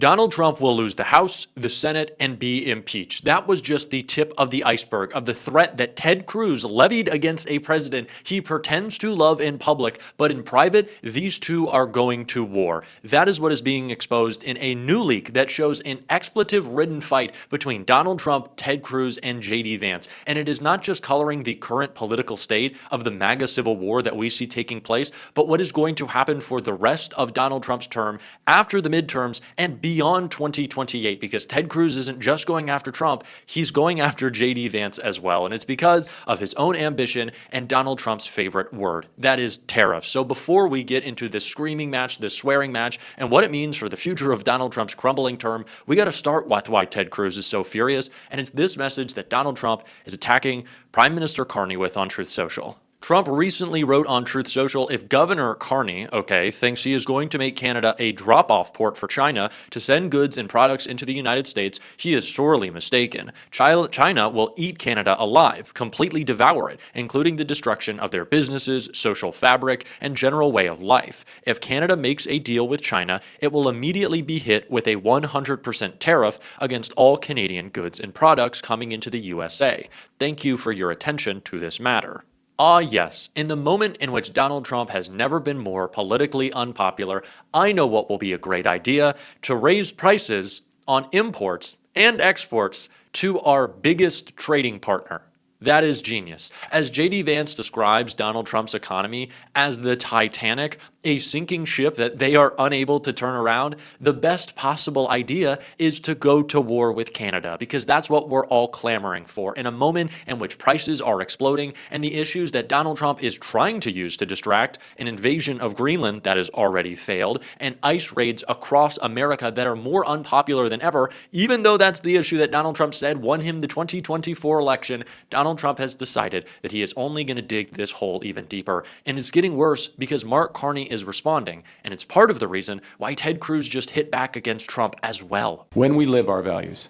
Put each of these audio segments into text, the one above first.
Donald Trump will lose the House, the Senate, and be impeached. That was just the tip of the iceberg of the threat that Ted Cruz levied against a president he pretends to love in public, but in private, these two are going to war. That is what is being exposed in a new leak that shows an expletive-ridden fight between Donald Trump, Ted Cruz, and JD Vance. And it is not just coloring the current political state of the MAGA civil war that we see taking place, but what is going to happen for the rest of Donald Trump's term after the midterms and beyond 2028, because Ted Cruz isn't just going after Trump, he's going after JD Vance as well. And it's because of his own ambition and Donald Trump's favorite word, that is tariffs. So before we get into this screaming match, this swearing match, and what it means for the future of Donald Trump's crumbling term, we got to start with why Ted Cruz is so furious. And it's this message that Donald Trump is attacking Prime Minister Carney with on Truth Social. Trump recently wrote on Truth Social, if Governor Carney, thinks he is going to make Canada a drop-off port for China to send goods and products into the United States, he is sorely mistaken. China will eat Canada alive, completely devour it, including the destruction of their businesses, social fabric, and general way of life. If Canada makes a deal with China, it will immediately be hit with a 100% tariff against all Canadian goods and products coming into the USA. Thank you for your attention to this matter. Ah yes, in the moment in which Donald Trump has never been more politically unpopular, I know what will be a great idea: to raise prices on imports and exports to our biggest trading partner. That is genius. As JD Vance describes Donald Trump's economy as the Titanic, a sinking ship that they are unable to turn around, the best possible idea is to go to war with Canada, because that's what we're all clamoring for in a moment in which prices are exploding and the issues that Donald Trump is trying to use to distract, an invasion of Greenland that has already failed, and ICE raids across America that are more unpopular than ever. Even though that's the issue that Donald Trump said won him the 2024 election, Donald Trump has decided that he is only going to dig this hole even deeper. And it's getting worse because Mark Carney is responding, and it's part of the reason why Ted Cruz just hit back against Trump as well. When we live our values,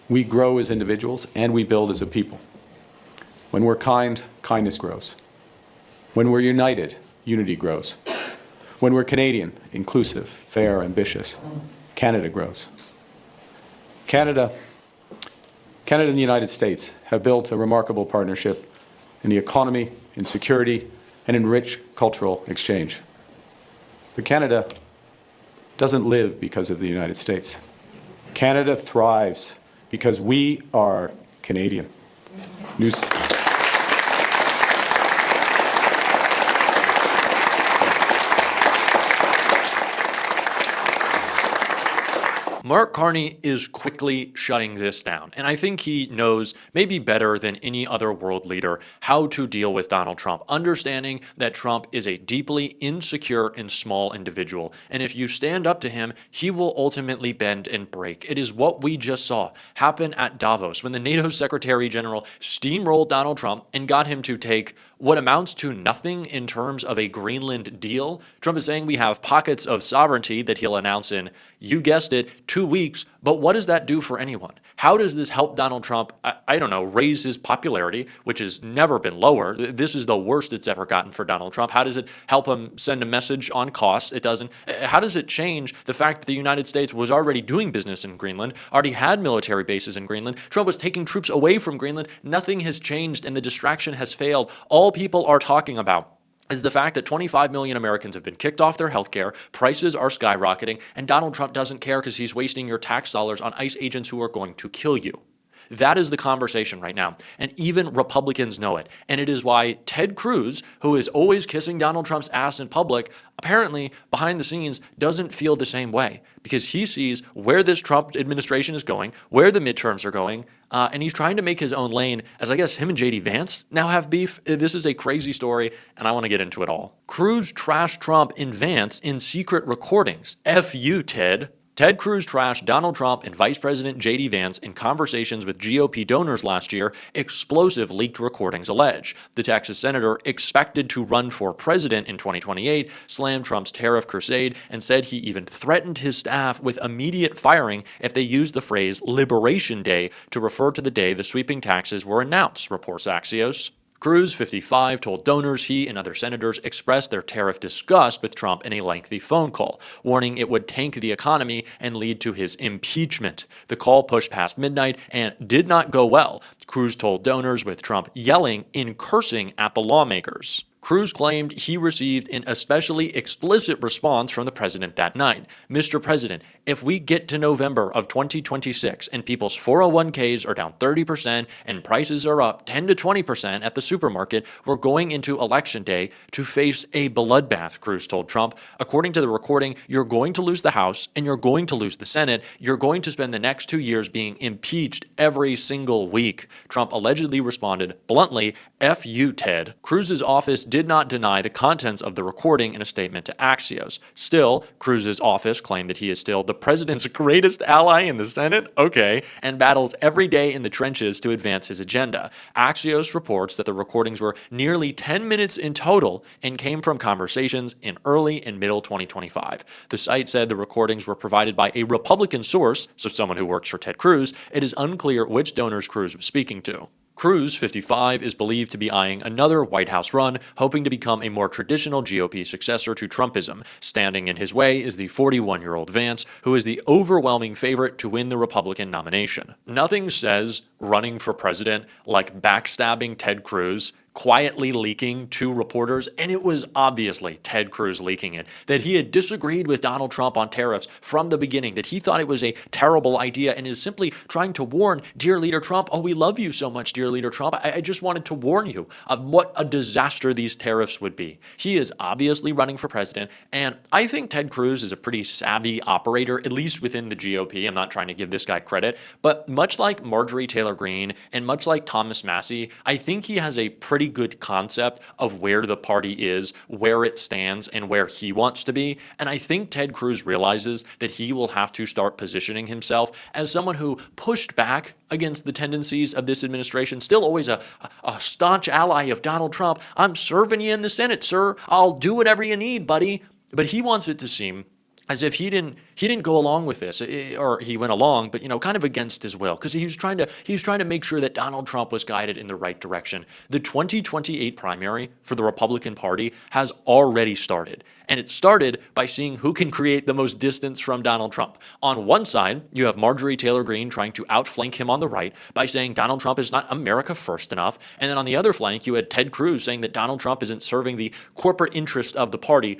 we grow as individuals and we build as a people. When we're kind, kindness grows. When we're united, unity grows. When we're Canadian, inclusive, fair, ambitious, Canada grows. Canada and the United States have built a remarkable partnership in the economy, in security, and in rich cultural exchange. But Canada doesn't live because of the United States. Canada thrives because we are Canadian. Mark Carney is quickly shutting this down, and I think he knows maybe better than any other world leader how to deal with Donald Trump, understanding that Trump is a deeply insecure and small individual, and if you stand up to him, he will ultimately bend and break. It is what we just saw happen at Davos when the NATO Secretary General steamrolled Donald Trump and got him to take what amounts to nothing in terms of a Greenland deal. Trump is saying we have pockets of sovereignty that he'll announce in, you guessed it, 2 weeks. But what does that do for anyone? How does this help Donald Trump, I don't know, raise his popularity, which has never been lower? This is the worst it's ever gotten for Donald Trump. How does it help him send a message on costs? It doesn't. How does it change the fact that the United States was already doing business in Greenland, already had military bases in Greenland? Trump was taking troops away from Greenland. Nothing has changed, and the distraction has failed. All people are talking about is the fact that 25 million Americans have been kicked off their health care, prices are skyrocketing, and Donald Trump doesn't care because he's wasting your tax dollars on ICE agents who are going to kill you. That is the conversation right now, and even Republicans know it. And it is why Ted Cruz, who is always kissing Donald Trump's ass in public, apparently behind the scenes doesn't feel the same way, because he sees where this Trump administration is going, where the midterms are going, and he's trying to make his own lane, as I guess him and JD Vance now have beef. This is a crazy story, and I want to get into it all. Cruz trashed Trump and Vance in secret recordings. F you, Ted. Ted Cruz trashed Donald Trump and Vice President JD Vance in conversations with GOP donors last year, explosive leaked recordings allege. The Texas senator, expected to run for president in 2028, slammed Trump's tariff crusade and said he even threatened his staff with immediate firing if they used the phrase Liberation Day to refer to the day the sweeping taxes were announced, reports Axios. Cruz, 55, told donors he and other senators expressed their tariff disgust with Trump in a lengthy phone call, warning it would tank the economy and lead to his impeachment. The call pushed past midnight and did not go well. Cruz told donors, with Trump yelling and cursing at the lawmakers. Cruz claimed he received an especially explicit response from the president that night. Mr. President, if we get to November of 2026 and people's 401ks are down 30% and prices are up 10 to 20% at the supermarket, we're going into Election Day to face a bloodbath, Cruz told Trump. According to the recording, you're going to lose the House and you're going to lose the Senate. You're going to spend the next 2 years being impeached every single week. Trump allegedly responded bluntly, F you, Ted. Cruz's office did not deny the contents of the recording in a statement to Axios. Still, Cruz's office claimed that he is still the president's greatest ally in the Senate, okay, and battles every day in the trenches to advance his agenda. Axios reports that the recordings were nearly 10 minutes in total and came from conversations in early and middle 2025. The site said the recordings were provided by a Republican source, so someone who works for Ted Cruz. It is unclear which donors Cruz was speaking to. Cruz, 55, is believed to be eyeing another White House run, hoping to become a more traditional GOP successor to Trumpism. Standing in his way is the 41-year-old Vance, who is the overwhelming favorite to win the Republican nomination. Nothing says running for president like backstabbing Ted Cruz, quietly leaking to reporters, and it was obviously Ted Cruz leaking it, that he had disagreed with Donald Trump on tariffs from the beginning, that he thought it was a terrible idea and is simply trying to warn, dear Leader Trump, oh, we love you so much, dear Leader Trump. I just wanted to warn you of what a disaster these tariffs would be. He is obviously running for president, and I think Ted Cruz is a pretty savvy operator, at least within the GOP. I'm not trying to give this guy credit, but much like Marjorie Taylor Greene and much like Thomas Massie, I think he has a pretty good concept of where the party is, where it stands, and where he wants to be. And I think Ted Cruz realizes that he will have to start positioning himself as someone who pushed back against the tendencies of this administration, still always a staunch ally of Donald Trump. I'm serving you in the Senate, sir. I'll do whatever you need, buddy. But he wants it to seem as if he didn't go along with this, or he went along, but kind of against his will, because he was trying to make sure that Donald Trump was guided in the right direction. The 2028 primary for the Republican Party has already started, and it started by seeing who can create the most distance from Donald Trump. On one side, you have Marjorie Taylor Greene trying to outflank him on the right by saying Donald Trump is not America first enough, and then on the other flank, you had Ted Cruz saying that Donald Trump isn't serving the corporate interest of the party,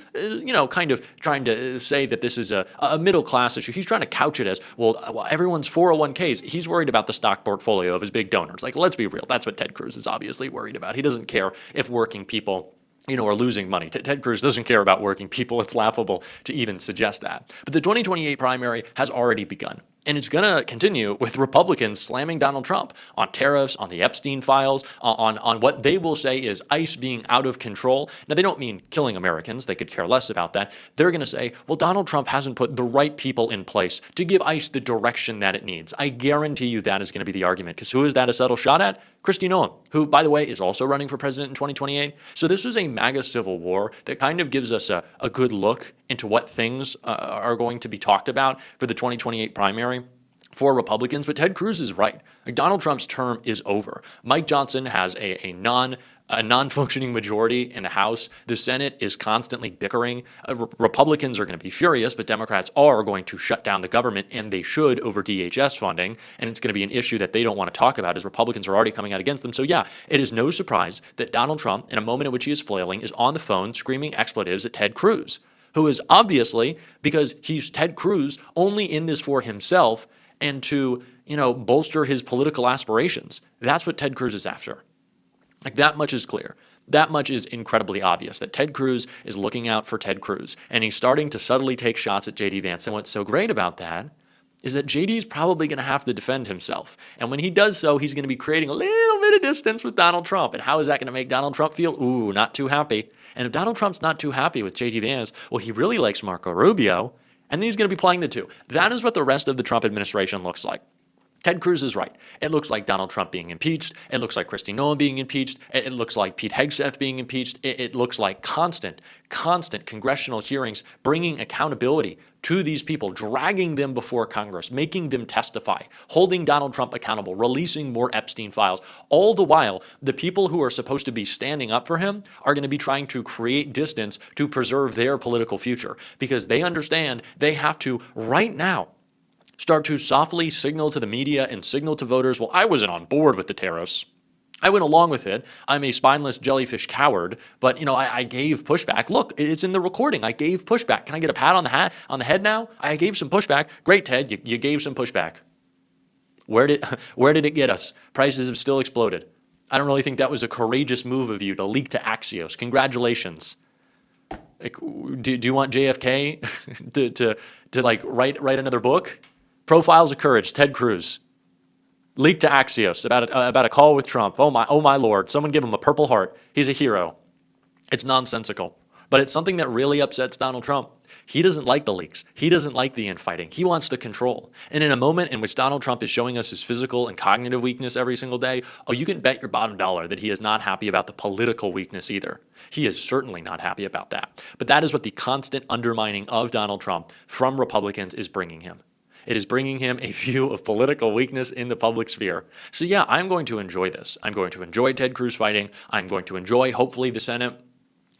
kind of trying to say that this is a middle-class issue. He's trying to couch it as, well, everyone's 401ks. He's worried about the stock portfolio of his big donors. Like, let's be real. That's what Ted Cruz is obviously worried about. He doesn't care if working people are losing money. Ted Cruz doesn't care about working people. It's laughable to even suggest that. But the 2028 primary has already begun. And it's going to continue with Republicans slamming Donald Trump on tariffs, on the Epstein files, on what they will say is ICE being out of control. Now, they don't mean killing Americans. They could care less about that. They're going to say, well, Donald Trump hasn't put the right people in place to give ICE the direction that it needs. I guarantee you that is going to be the argument, because who is that a subtle shot at? Kristi Noem, who, by the way, is also running for president in 2028. So this is a MAGA civil war that kind of gives us a good look into what things are going to be talked about for the 2028 primary for Republicans. But Ted Cruz is right. Donald Trump's term is over. Mike Johnson has a non-functioning majority in the House. The Senate is constantly bickering. Republicans are going to be furious, but Democrats are going to shut down the government, and they should, over DHS funding. And it's going to be an issue that they don't want to talk about, as Republicans are already coming out against them. So yeah, it is no surprise that Donald Trump, in a moment in which he is flailing, is on the phone screaming expletives at Ted Cruz, who is obviously, because he's Ted Cruz, only in this for himself and to, bolster his political aspirations. That's what Ted Cruz is after. Like, that much is clear. That much is incredibly obvious, that Ted Cruz is looking out for Ted Cruz, and he's starting to subtly take shots at J.D. Vance. And what's so great about that is that J.D.'s probably going to have to defend himself. And when he does so, he's going to be creating a little bit of distance with Donald Trump. And how is that going to make Donald Trump feel? Ooh, not too happy. And if Donald Trump's not too happy with J.D. Vance, well, he really likes Marco Rubio, and then he's going to be playing the two. That is what the rest of the Trump administration looks like. Ted Cruz is right. It looks like Donald Trump being impeached. It looks like Kristi Noem being impeached. It looks like Pete Hegseth being impeached. It looks like constant congressional hearings, bringing accountability to these people, dragging them before Congress, making them testify, holding Donald Trump accountable, releasing more Epstein files. All the while, the people who are supposed to be standing up for him are going to be trying to create distance to preserve their political future, because they understand they have to, right now, start to softly signal to the media and signal to voters, well, I wasn't on board with the tariffs. I went along with it. I'm a spineless jellyfish coward, but I gave pushback. Look, it's in the recording. I gave pushback. Can I get a pat on the head now? I gave some pushback. Great, Ted, you gave some pushback. Where did it get us? Prices have still exploded. I don't really think that was a courageous move of you to leak to Axios. Congratulations. Like, do you want JFK to like write another book? Profiles of Courage, Ted Cruz. Leaked to Axios about a call with Trump. Oh my Lord. Someone give him a Purple Heart. He's a hero. It's nonsensical. But it's something that really upsets Donald Trump. He doesn't like the leaks. He doesn't like the infighting. He wants the control. And in a moment in which Donald Trump is showing us his physical and cognitive weakness every single day, you can bet your bottom dollar that he is not happy about the political weakness either. He is certainly not happy about that. But that is what the constant undermining of Donald Trump from Republicans is bringing him. It is bringing him a view of political weakness in the public sphere. So yeah, I'm going to enjoy this. I'm going to enjoy Ted Cruz fighting. I'm going to enjoy, hopefully, the Senate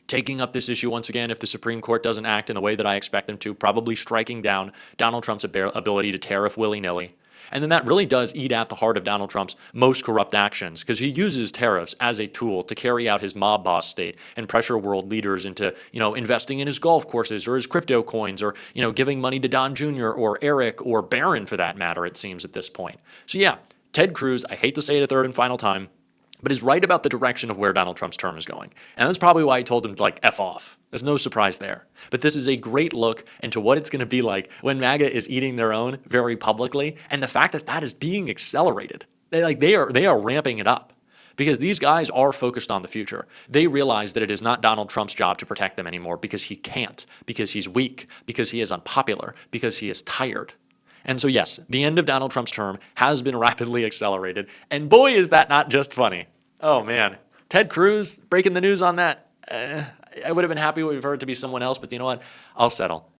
taking up this issue once again if the Supreme Court doesn't act in the way that I expect them to, probably striking down Donald Trump's ability to tariff willy-nilly. And then that really does eat at the heart of Donald Trump's most corrupt actions, because he uses tariffs as a tool to carry out his mob boss state and pressure world leaders into, investing in his golf courses or his crypto coins, or, giving money to Don Jr. or Eric or Barron for that matter, it seems at this point. So yeah, Ted Cruz, I hate to say it a third and final time, but is right about the direction of where Donald Trump's term is going. And that's probably why I told him to F off. There's no surprise there. But this is a great look into what it's going to be like when MAGA is eating their own very publicly, and the fact that that is being accelerated. They are ramping it up, because these guys are focused on the future. They realize that it is not Donald Trump's job to protect them anymore, because he can't, because he's weak, because he is unpopular, because he is tired. And so yes, the end of Donald Trump's term has been rapidly accelerated. And boy, is that not just funny. Oh man, Ted Cruz breaking the news on that. I would have been happy if we've heard it to be someone else, but you know what? I'll settle.